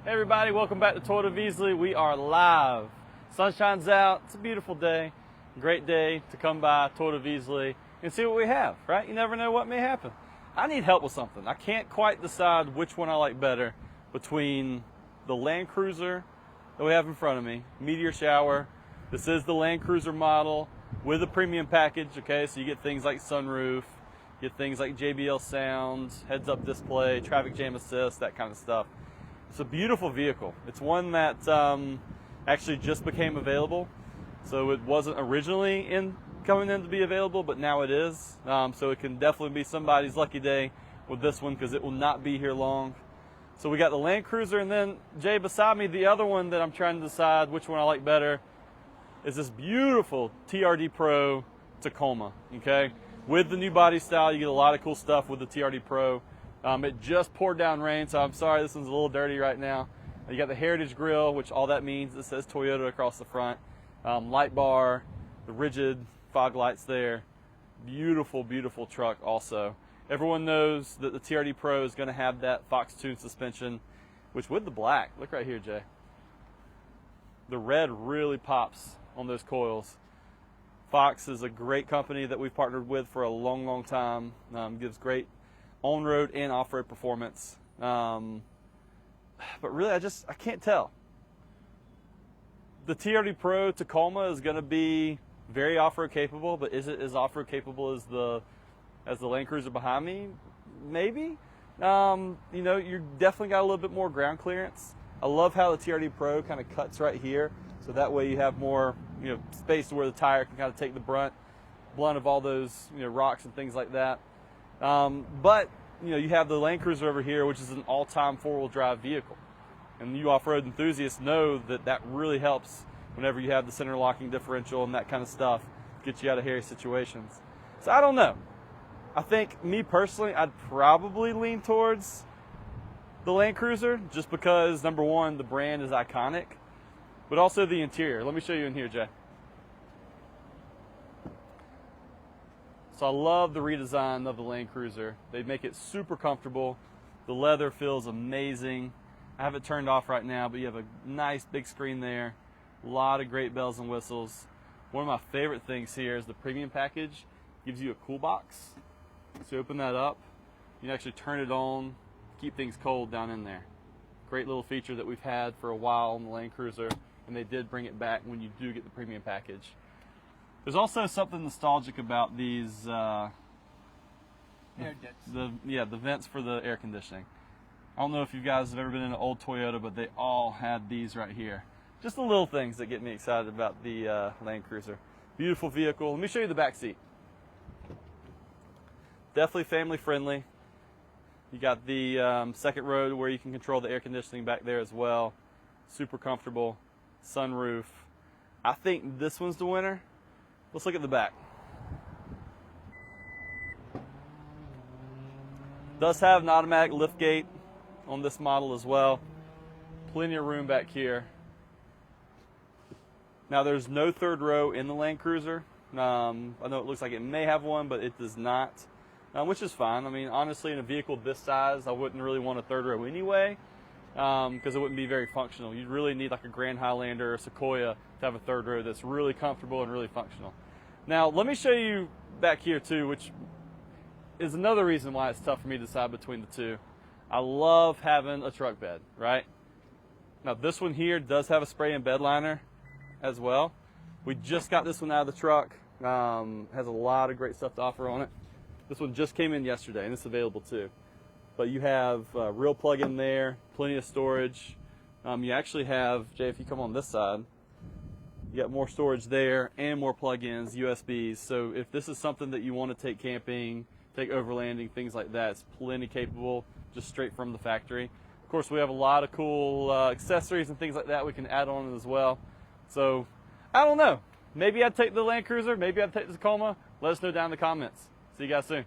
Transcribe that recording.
Hey everybody, welcome back to Toyota Veasley. We are live. Sun shines out. It's a beautiful day. Great day to come by Toyota Veasley and see what we have, right? You never know what may happen. I need help with something. I can't quite decide which one I like better between the Land Cruiser that we have in front of me, Meteor Shower. This is the Land Cruiser model with a premium package, okay? So you get things like sunroof, you get things like JBL sound, heads-up display, traffic jam assist, that kind of stuff. It's a beautiful vehicle. It's one that actually just became available. So it wasn't originally coming in to be available, but now it is. So it can definitely be somebody's lucky day with this one because it will not be here long. So we got the Land Cruiser, and then Jay, beside me, the other one that I'm trying to decide which one I like better is this beautiful TRD Pro Tacoma, okay? With the new body style, you get a lot of cool stuff with the TRD Pro. It just poured down rain, so I'm sorry this one's a little dirty right now. You got the Heritage Grille, which all that means, it says Toyota across the front. Light bar, the rigid fog lights there. Beautiful, beautiful truck also. Everyone knows that the TRD Pro is going to have that Fox Tune suspension, which with the black, look right here, Jay. The red really pops on those coils. Fox is a great company that we've partnered with for a long, long time. Gives great on-road and off-road performance. But really, I can't tell. The TRD Pro Tacoma is going to be very off-road capable, but is it as off-road capable as the Land Cruiser behind me? Maybe. You know, you definitely got a little bit more ground clearance. I love how the TRD Pro kind of cuts right here, so that way you have more, space to where the tire can kind of take the blunt of all those, rocks and things like that. But you have the Land Cruiser over here, which is an all-time four-wheel drive vehicle. And you off-road enthusiasts know that that really helps whenever you have the center locking differential and that kind of stuff, get you out of hairy situations. So I don't know. I think, me personally, I'd probably lean towards the Land Cruiser just because, number one, the brand is iconic, but also the interior. Let me show you in here, Jay. So I love the redesign of the Land Cruiser. They make it super comfortable. The leather feels amazing. I have it turned off right now, but you have a nice big screen there. A lot of great bells and whistles. One of my favorite things here is the premium package. Gives you a cool box. So you open that up, you can actually turn it on, keep things cold down in there. Great little feature that we've had for a while on the Land Cruiser, and they did bring it back when you do get the premium package. There's also something nostalgic about these Air ducts. the vents for the air conditioning. I don't know if you guys have ever been in an old Toyota, but they all had these right here. Just the little things that get me excited about the Land Cruiser. Beautiful vehicle. Let me show you the back seat. Definitely family friendly. You got the second row where you can control the air conditioning back there as well. Super comfortable. Sunroof. I think this one's the winner. Let's look at the back. Does have an automatic lift gate on this model as well. Plenty of room back here. Now there's no third row in the Land Cruiser. I know it looks like it may have one, but it does not, which is fine. I mean, honestly, in a vehicle this size, I wouldn't really want a third row anyway, because it wouldn't be very functional. You'd really need like a Grand Highlander or Sequoia to have a third row that's really comfortable and really functional. Now, let me show you back here too, which is another reason why it's tough for me to decide between the two. I love having a truck bed, right? Now, this one here does have a spray and bed liner as well. We just got this one out of the truck. Has a lot of great stuff to offer on it. This one just came in yesterday, and it's available too. But you have real plug-in there, plenty of storage. You actually have, Jay, if you come on this side, you got more storage there and more plug-ins, USBs. So if this is something that you want to take camping, take overlanding, things like that, it's plenty capable, just straight from the factory. Of course, we have a lot of cool accessories and things like that we can add on as well. So, I don't know. Maybe I'd take the Land Cruiser, maybe I'd take the Tacoma. Let us know down in the comments. See you guys soon.